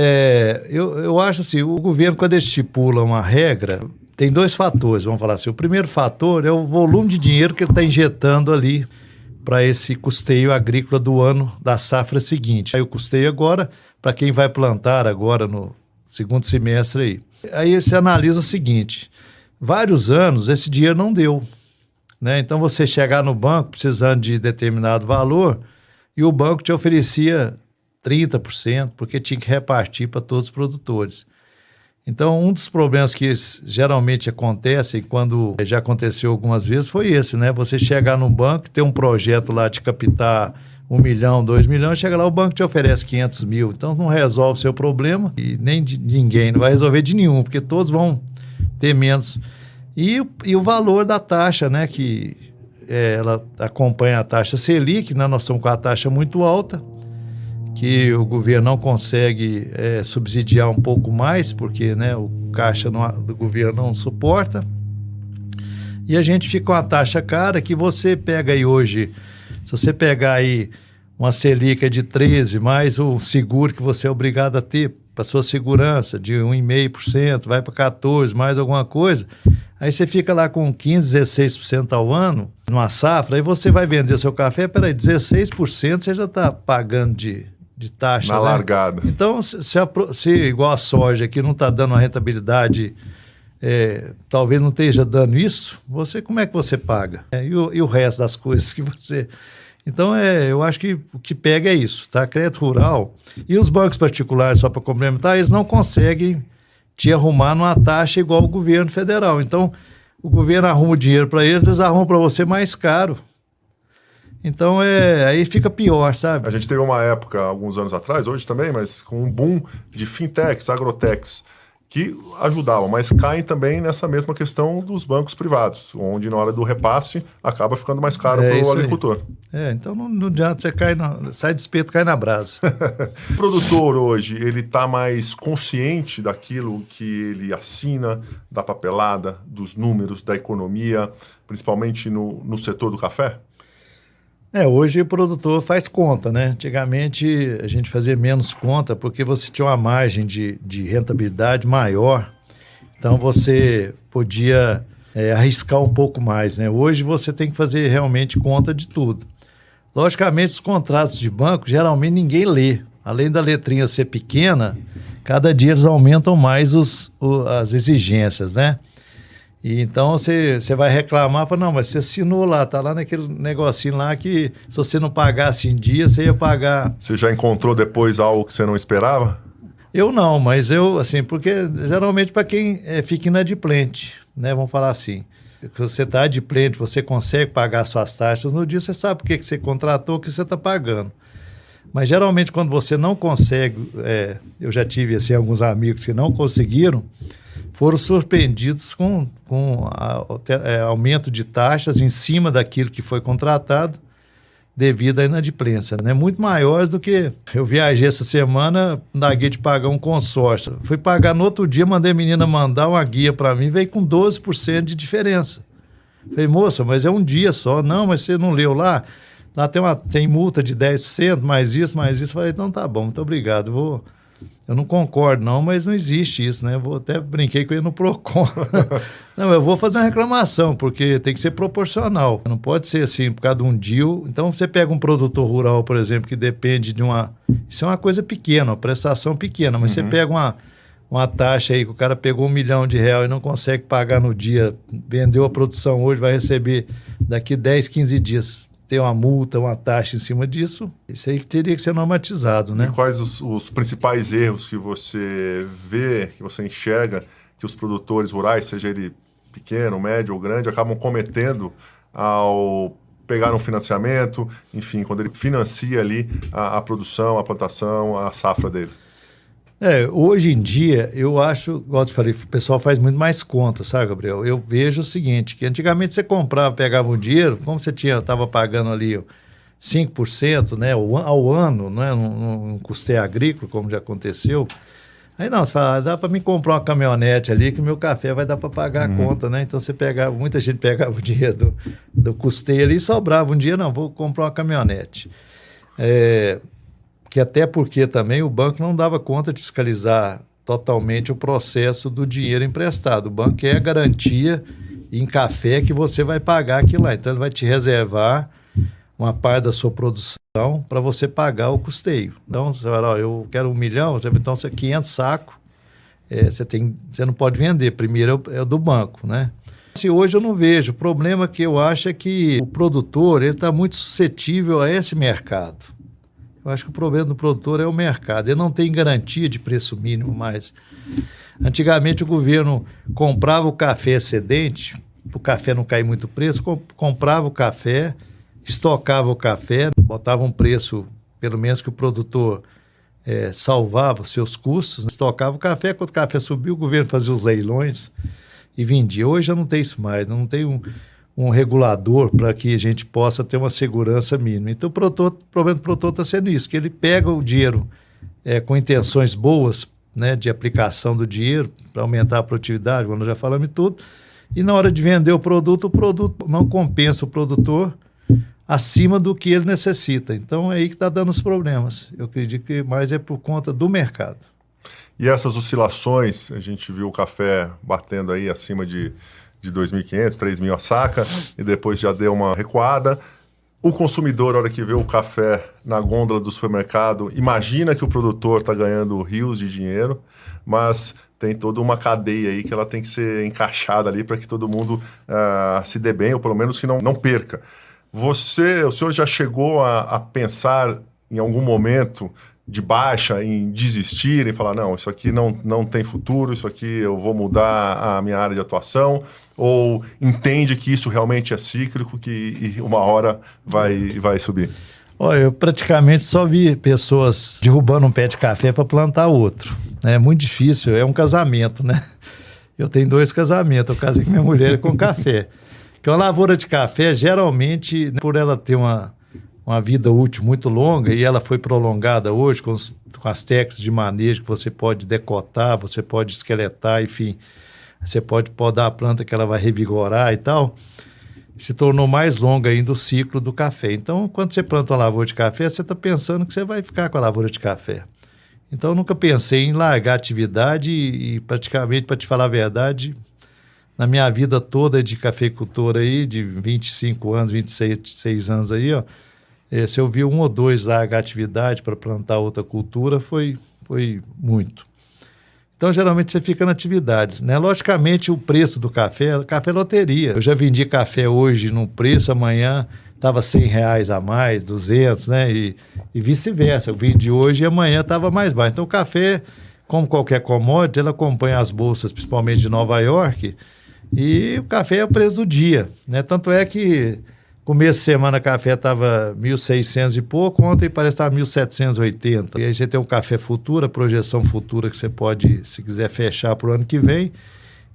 eu acho assim, o governo quando ele estipula uma regra, tem 2 fatores, vamos falar assim. O primeiro fator é o volume de dinheiro que ele está injetando ali para esse custeio agrícola do ano da safra seguinte. Aí o custeio agora, para quem vai plantar agora no segundo semestre aí. Aí você analisa o seguinte, vários anos esse dinheiro não deu, né? Então você chegar no banco precisando de determinado valor e o banco te oferecia 30%, porque tinha que repartir para todos os produtores. Então, um dos problemas que geralmente acontecem, quando já aconteceu algumas vezes, foi esse, né? Você chegar no banco, ter um projeto lá de captar 1 milhão, 2 milhões, chega lá, o banco te oferece 500 mil. Então, não resolve o seu problema e nem de ninguém, não vai resolver de nenhum, porque todos vão ter menos. E o valor da taxa, né? Que ela acompanha a taxa Selic, né? Nós estamos com a taxa muito alta, que o governo não consegue subsidiar um pouco mais, porque, né, o caixa do governo não suporta. E a gente fica com uma taxa cara que você pega aí hoje, se você pegar aí uma Selic de 13, mais o seguro que você é obrigado a ter para sua segurança, de 1,5%, vai para 14%, mais alguma coisa, aí você fica lá com 15%, 16% ao ano, numa safra, aí você vai vender seu café, peraí, 16% você já está pagando de taxa, na, né, largada. Então, se igual a soja, que não está dando uma rentabilidade, talvez não esteja dando isso, como é que você paga? E o resto das coisas que você... Então, eu acho que o que pega é isso, tá? Crédito rural. E os bancos particulares, só para complementar, eles não conseguem te arrumar numa taxa igual o governo federal. Então, o governo arruma o dinheiro para eles arrumam para você mais caro. Então, aí fica pior, sabe? A gente teve uma época, alguns anos atrás, hoje também, mas com um boom de fintechs, agrotechs, que ajudavam, mas caem também nessa mesma questão dos bancos privados, onde na hora do repasse acaba ficando mais caro para o agricultor. Então não adianta você sai do espeto, cai na brasa. O produtor hoje, ele está mais consciente daquilo que ele assina, da papelada, dos números, da economia, principalmente no setor do café? Hoje o produtor faz conta, né? Antigamente a gente fazia menos conta porque você tinha uma margem de rentabilidade maior, então você podia arriscar um pouco mais, né? Hoje você tem que fazer realmente conta de tudo. Logicamente, os contratos de banco, geralmente ninguém lê. Além da letrinha ser pequena, cada dia eles aumentam mais as exigências, né? E então você vai reclamar, fala, não, mas você assinou lá, tá lá naquele negocinho lá que se você não pagasse em dia, você ia pagar. Você já encontrou depois algo que você não esperava? Eu não, mas assim, porque geralmente para quem fica inadimplente, né, vamos falar assim, que você está adimplente, você consegue pagar suas taxas no dia, você sabe por que você contratou, o que você está pagando. Mas geralmente quando você não consegue, eu já tive assim, alguns amigos que não conseguiram, foram surpreendidos com aumento de taxas em cima daquilo que foi contratado devido à inadimplência, né? Muito maiores do que eu viajei essa semana, neguei de pagar um consórcio. Fui pagar no outro dia, mandei a menina mandar uma guia para mim, veio com 12% de diferença. Falei, moça, mas é um dia só. Não, mas você não leu lá? Lá tem multa de 10%, mais isso, mais isso. Falei, então tá bom, muito obrigado. Eu não concordo não, mas não existe isso, né? Eu até brinquei com ele no Procon. Não, eu vou fazer uma reclamação, porque tem que ser proporcional. Não pode ser assim, por causa de um dia. Então, você pega um produtor rural, por exemplo, que depende de uma... Isso é uma coisa pequena, uma prestação pequena, mas você pega uma taxa aí que o cara pegou R$1 milhão e não consegue pagar no dia, vendeu a produção hoje, vai receber daqui 10, 15 dias. Tem uma multa, uma taxa em cima disso, isso aí teria que ser normatizado, né? E quais os principais erros que você vê, que você enxerga, que os produtores rurais, seja ele pequeno, médio ou grande, acabam cometendo ao pegar um financiamento, enfim, quando ele financia ali a produção, a plantação, a safra dele? Hoje em dia, eu acho, igual eu te falei, o pessoal faz muito mais conta, sabe, Gabriel? Eu vejo o seguinte, que antigamente você comprava, pegava um dinheiro, como você estava pagando ali 5%, né, ao ano, né, num custeio agrícola, como já aconteceu, aí não, você fala, dá para me comprar uma caminhonete ali, que o meu café vai dar para pagar a conta, né? Então você pegava, muita gente pegava o dinheiro do custeio ali e sobrava um dia, não, vou comprar uma caminhonete. Que até porque também o banco não dava conta de fiscalizar totalmente o processo do dinheiro emprestado. O banco é a garantia em café que você vai pagar aquilo lá. Então ele vai te reservar uma parte da sua produção para você pagar o custeio. Então você vai lá, eu quero 1 milhão, então você 500 sacos, você não pode vender. Primeiro é o do banco, né? Hoje eu não vejo. O problema que eu acho é que o produtor está muito suscetível a esse mercado. Eu acho que o problema do produtor é o mercado. Ele não tem garantia de preço mínimo mais. Antigamente o governo comprava o café excedente, para o café não cair muito preço, comprava o café, estocava o café, botava um preço, pelo menos que o produtor salvava os seus custos, estocava o café, quando o café subiu, o governo fazia os leilões e vendia. Hoje já não tem isso mais, não tem um regulador para que a gente possa ter uma segurança mínima. Então, o problema do produtor está sendo isso, que ele pega o dinheiro com intenções boas, né, de aplicação do dinheiro para aumentar a produtividade, como nós já falamos e tudo, e na hora de vender o produto não compensa o produtor acima do que ele necessita. Então, é aí que está dando os problemas. Eu acredito que mais é por conta do mercado. E essas oscilações, a gente viu o café batendo aí acima de 2.500, 3.000 a saca, e depois já deu uma recuada. O consumidor, na hora que vê o café na gôndola do supermercado, imagina que o produtor está ganhando rios de dinheiro, mas tem toda uma cadeia aí que ela tem que ser encaixada ali para que todo mundo se dê bem, ou pelo menos que não perca. O senhor já chegou a pensar em algum momento de baixa, em desistir, em falar, não, isso aqui não tem futuro, isso aqui eu vou mudar a minha área de atuação, ou entende que isso realmente é cíclico, que uma hora vai subir? Olha, eu praticamente só vi pessoas derrubando um pé de café para plantar outro. É muito difícil, é um casamento, né? Eu tenho 2 casamentos, eu casei com minha mulher com café. Que uma lavoura de café, geralmente, por ela ter uma vida útil muito longa, e ela foi prolongada hoje com as técnicas de manejo que você pode decotar, você pode esqueletar, enfim, você pode podar a planta que ela vai revigorar e tal, se tornou mais longa ainda o ciclo do café. Então, quando você planta uma lavoura de café, você está pensando que você vai ficar com a lavoura de café. Então, eu nunca pensei em largar a atividade e praticamente, para te falar a verdade, na minha vida toda de cafeicultor aí, de 25 anos, 26 anos aí, ó, se eu vi 1 ou 2 largar a atividade para plantar outra cultura, foi muito. Então, geralmente, você fica na atividade, né? Logicamente, o preço do café é loteria. Eu já vendi café hoje num preço, amanhã estava R$100 a mais, 200, né? E vice-versa. Eu vendi hoje e amanhã estava mais baixo. Então, o café, como qualquer commodity, ele acompanha as bolsas, principalmente de Nova York, e o café é o preço do dia, né? Tanto é que começo de semana, café estava 1.600 e pouco, ontem parece que estava 1.780. E aí você tem um café futuro, a projeção futura que você pode, se quiser, fechar para o ano que vem.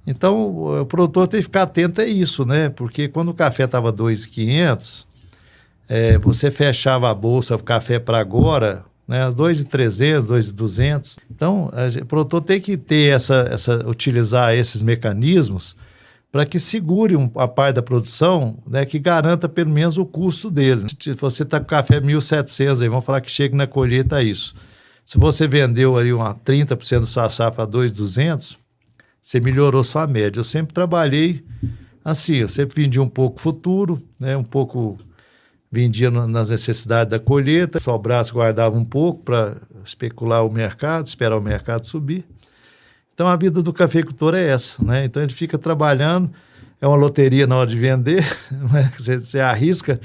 Então, o produtor tem que ficar atento a isso, né? Porque quando o café estava 2.500, você fechava a bolsa, o café para agora, né, 2.300, 2.200. Então, o produtor tem que ter utilizar esses mecanismos para que segure a parte da produção, né, que garanta pelo menos o custo dele. Se você está com café 1.700, aí vamos falar que chega na colheita isso. Se você vendeu ali 30% da sua safra a 2.200, você melhorou sua média. Eu sempre trabalhei assim, eu sempre vendia um pouco futuro, né, um pouco vendia nas necessidades da colheita, sobrasse, guardava um pouco para especular o mercado, esperar o mercado subir. Então a vida do cafeicultor é essa, né? Então ele fica trabalhando, é uma loteria na hora de vender, você arrisca,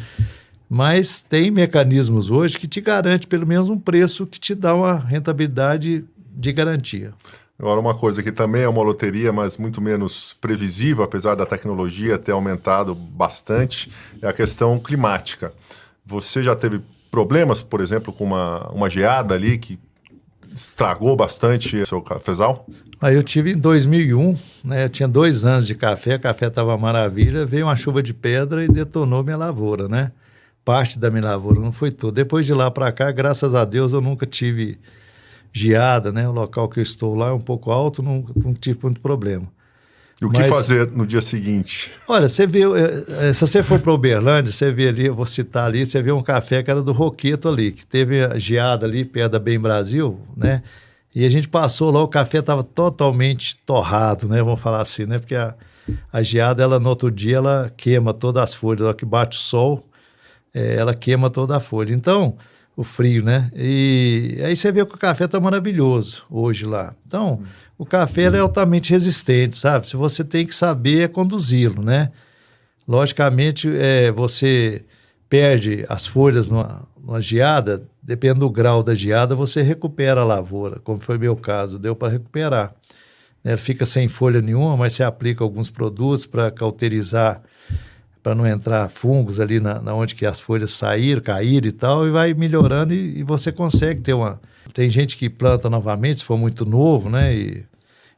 mas tem mecanismos hoje que te garante pelo menos um preço que te dá uma rentabilidade de garantia. Agora, uma coisa que também é uma loteria, mas muito menos previsível, apesar da tecnologia ter aumentado bastante, é a questão climática. Você já teve problemas, por exemplo, com uma geada ali que estragou bastante o seu cafezal? Aí eu tive em 2001, né, eu tinha 2 anos de café, o café estava maravilha, veio uma chuva de pedra e detonou minha lavoura, né? Parte da minha lavoura, não foi toda. Depois de lá para cá, graças a Deus, eu nunca tive geada, né? O local que eu estou lá é um pouco alto, não tive muito problema. E o que fazer no dia seguinte? Olha, você vê, se você for para Uberlândia, você vê ali, eu vou citar ali, você vê um café que era do Roqueto ali, que teve a geada ali perto da Bem Brasil, né? E a gente passou lá, o café estava totalmente torrado, né? Vamos falar assim, né? Porque a geada, ela no outro dia, ela queima todas as folhas, ela que bate o sol, ela queima toda a folha. Então, o frio, né? E aí você vê que o café está maravilhoso hoje lá. Então, o café é altamente resistente, sabe? Se você tem que saber conduzi-lo, né? Logicamente, você perde as folhas numa geada, dependendo do grau da geada, você recupera a lavoura, como foi meu caso, deu para recuperar. Ela fica sem folha nenhuma, mas você aplica alguns produtos para cauterizar, para não entrar fungos ali na onde que as folhas saíram, caíram e tal, e vai melhorando e você consegue ter Tem gente que planta novamente, se for muito novo, né?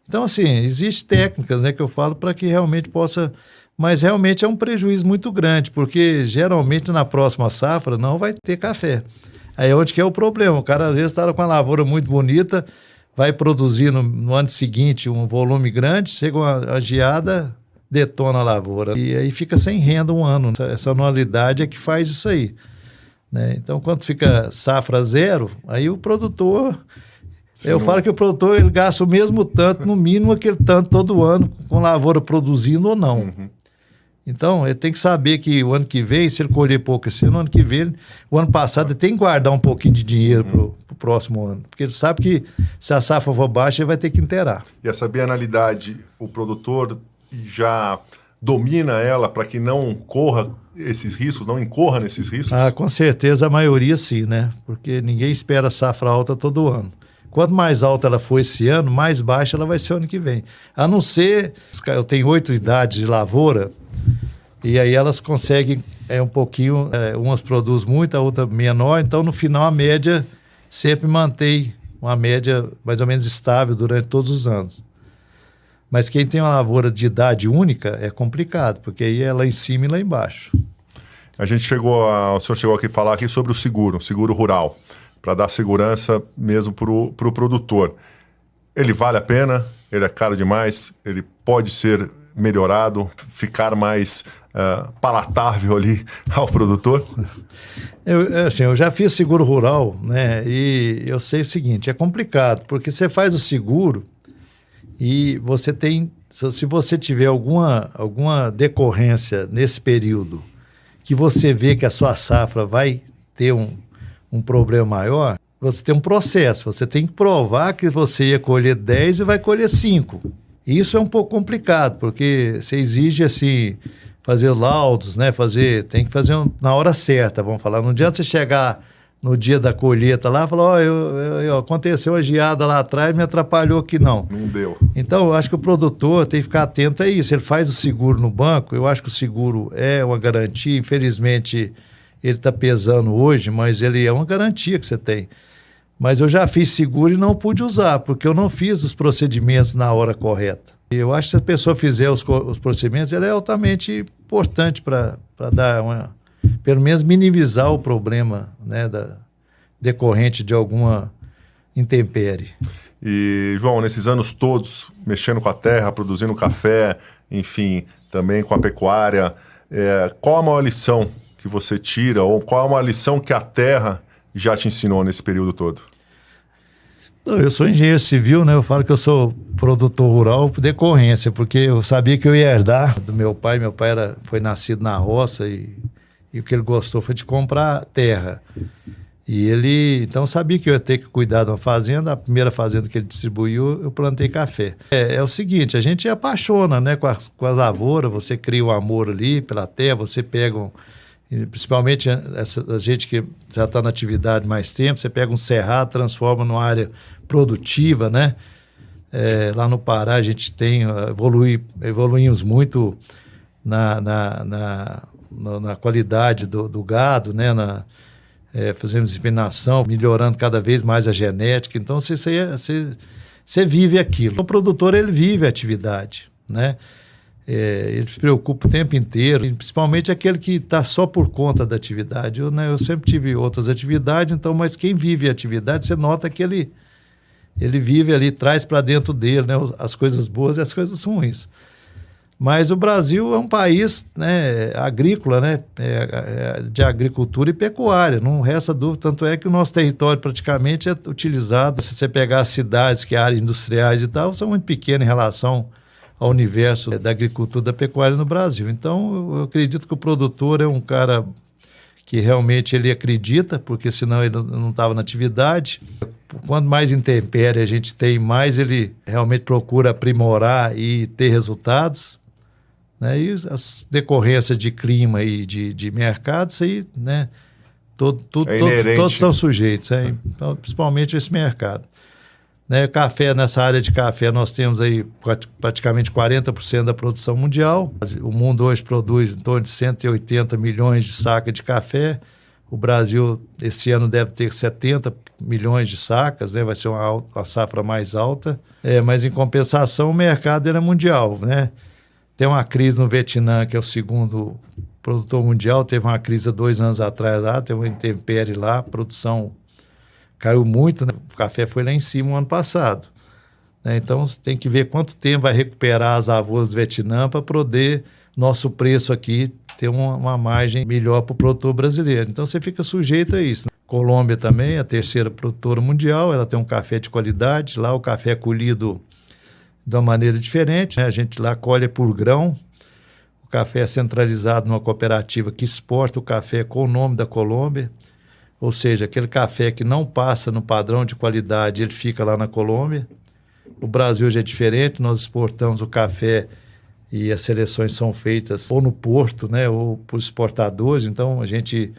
Então, assim, existem técnicas, né, que eu falo para que realmente possa... Mas realmente é um prejuízo muito grande, porque geralmente na próxima safra não vai ter café. Aí é onde que é o problema. O cara às vezes está com uma lavoura muito bonita, vai produzir no ano seguinte um volume grande, chega uma geada, detona a lavoura. E aí fica sem renda um ano. Essa anualidade é que faz isso aí, né? Então, quando fica safra zero, aí o produtor... falo que o produtor ele gasta o mesmo tanto, no mínimo aquele tanto todo ano, com lavoura produzindo ou não. Uhum. Então, ele tem que saber que o ano que vem, se ele colher pouco esse ano, o ano que vem, o ano passado, ele tem que guardar um pouquinho de dinheiro para o próximo ano. Porque ele sabe que se a safra for baixa, ele vai ter que inteirar. E essa bienalidade, o produtor já domina ela para que não corra esses riscos, não incorra nesses riscos? Ah, com certeza a maioria sim, né? Porque ninguém espera safra alta todo ano. Quanto mais alta ela for esse ano, mais baixa ela vai ser ano que vem. A não ser, eu tenho 8 idades de lavoura, e aí elas conseguem um pouquinho, umas produzem muito, a outra menor, então no final a média sempre mantém uma média mais ou menos estável durante todos os anos. Mas quem tem uma lavoura de idade única é complicado, porque aí é lá em cima e lá embaixo. O senhor chegou aqui a falar aqui sobre o seguro rural, para dar segurança mesmo para o produtor. Ele vale a pena? Ele é caro demais? Ele pode ser melhorado, ficar mais palatável ali ao produtor? Eu já fiz seguro rural, né? E eu sei o seguinte, é complicado, porque você faz o seguro e você tem, se você tiver alguma decorrência nesse período que você vê que a sua safra vai ter um problema maior, você tem um processo, você tem que provar que você ia colher 10 e vai colher 5. Isso é um pouco complicado, porque você exige assim, fazer laudos, né? Tem que fazer na hora certa, vamos falar. Não adianta você chegar no dia da colheita lá e falar, aconteceu uma geada lá atrás, me atrapalhou aqui, não. Não deu. Então, eu acho que o produtor tem que ficar atento a isso. Ele faz o seguro no banco, eu acho que o seguro é uma garantia, infelizmente ele está pesando hoje, mas ele é uma garantia que você tem. Mas eu já fiz seguro e não pude usar, porque eu não fiz os procedimentos na hora correta. E eu acho que se a pessoa fizer os procedimentos, ele é altamente importante para dar pelo menos minimizar o problema, né, decorrente de alguma intempérie. E, João, nesses anos todos, mexendo com a terra, produzindo café, enfim, também com a pecuária, qual a maior lição que você tira, ou qual a maior lição que a terra já te ensinou nesse período todo? Eu sou engenheiro civil, né? Eu falo que eu sou produtor rural por decorrência, porque eu sabia que eu ia herdar do meu pai. Meu pai foi nascido na roça e o que ele gostou foi de comprar terra. E ele, então, sabia que eu ia ter que cuidar de uma fazenda. A primeira fazenda que ele distribuiu, eu plantei café. É o seguinte, a gente apaixona, né, com as lavouras, você cria o amor ali pela terra, você pega, principalmente a gente que já está na atividade mais tempo, você pega um cerrado, transforma numa área produtiva, né? Lá no Pará a gente evoluímos muito na qualidade do gado, né? Fazemos inseminação, melhorando cada vez mais a genética. Então, você vive aquilo. O produtor, ele vive a atividade, né? Ele se preocupa o tempo inteiro, principalmente aquele que está só por conta da atividade. Eu sempre tive outras atividades, então, mas quem vive a atividade, você nota que ele vive ali, traz para dentro dele, né, as coisas boas e as coisas ruins. Mas o Brasil é um país, né, agrícola, né, de agricultura e pecuária, não resta dúvida, tanto é que o nosso território praticamente é utilizado. Se você pegar as cidades, que é áreas industriais e tal, são muito pequenas em relação ao universo da agricultura e da pecuária no Brasil. Então, eu acredito que o produtor é um cara que realmente ele acredita, porque senão ele não estava na atividade. Quanto mais intempérie a gente tem, mais ele realmente procura aprimorar e ter resultados. Né? E as decorrências de clima e de mercado, isso aí, né? Todos são sujeitos, então, principalmente esse mercado. Né? Café, nessa área de café, nós temos aí praticamente 40% da produção mundial. O mundo hoje produz em torno de 180 milhões de sacas de café. O Brasil, esse ano, deve ter 70 milhões de sacas, né? Vai ser uma safra mais alta. Mas, em compensação, o mercado é mundial, né? Tem uma crise no Vietnã, que é o segundo produtor mundial. Teve uma crise há 2 anos atrás lá, teve uma intempérie lá, a produção caiu muito, né? O café foi lá em cima o ano passado. Né? Então, tem que ver quanto tempo vai recuperar as lavouras do Vietnã para poder nosso preço aqui ter uma margem melhor para o produtor brasileiro. Então, você fica sujeito a isso. Né? Colômbia também, a terceira produtora mundial, ela tem um café de qualidade. Lá o café é colhido de uma maneira diferente, né? A gente lá colhe por grão. O café é centralizado numa cooperativa que exporta o café com o nome da Colômbia. Ou seja, aquele café que não passa no padrão de qualidade, ele fica lá na Colômbia. O Brasil já é diferente, nós exportamos o café e as seleções são feitas ou no porto, né, ou por exportadores, então a gente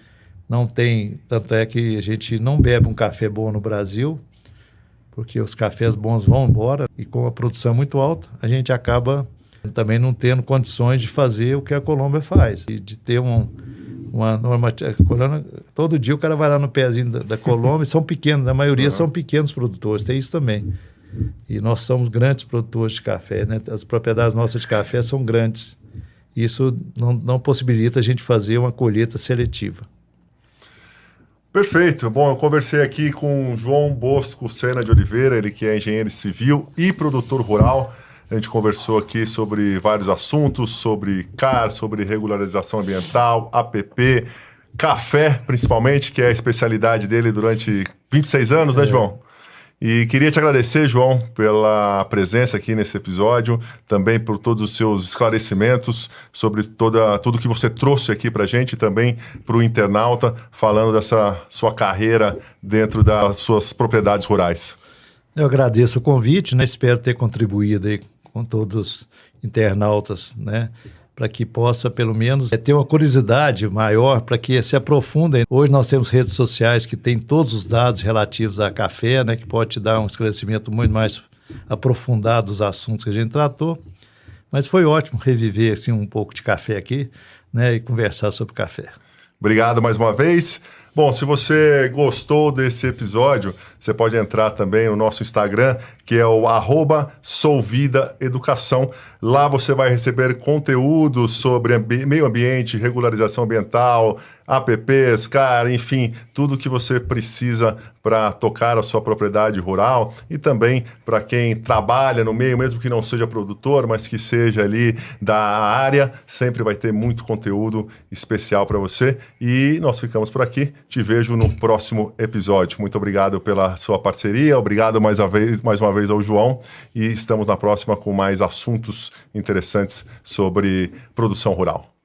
não tem, tanto é que a gente não bebe um café bom no Brasil, porque os cafés bons vão embora e com a produção muito alta, a gente acaba também não tendo condições de fazer o que a Colômbia faz, de ter uma normativa. Todo dia o cara vai lá no pezinho da Colômbia, são pequenos, a maioria são pequenos produtores, tem isso também. E nós somos grandes produtores de café, né? As propriedades nossas de café são grandes. Isso não possibilita a gente fazer uma colheita seletiva. Perfeito. Bom, eu conversei aqui com o João Bosco Sena de Oliveira, ele que é engenheiro civil e produtor rural. A gente conversou aqui sobre vários assuntos, sobre CAR, sobre regularização ambiental, APP, café, principalmente, que é a especialidade dele durante 26 anos, né, João? E queria te agradecer, João, pela presença aqui nesse episódio, também por todos os seus esclarecimentos sobre tudo que você trouxe aqui para a gente, e também para o internauta, falando dessa sua carreira dentro das suas propriedades rurais. Eu agradeço o convite, né? Espero ter contribuído aí com todos os internautas, né? Para que possa, pelo menos, ter uma curiosidade maior, para que se aprofundem. Hoje nós temos redes sociais que têm todos os dados relativos a café, né? Que pode te dar um esclarecimento muito mais aprofundado dos assuntos que a gente tratou. Mas foi ótimo reviver assim, um pouco de café aqui, né? E conversar sobre café. Obrigado mais uma vez. Bom, se você gostou desse episódio, você pode entrar também no nosso Instagram, que é o @souvidaeducação. Lá você vai receber conteúdo sobre meio ambiente, regularização ambiental, apps, cara, enfim, tudo que você precisa para tocar a sua propriedade rural e também para quem trabalha no meio, mesmo que não seja produtor, mas que seja ali da área, sempre vai ter muito conteúdo especial para você. E nós ficamos por aqui. Te vejo no próximo episódio. Muito obrigado pela sua parceria, obrigado mais uma vez ao João e estamos na próxima com mais assuntos interessantes sobre produção rural.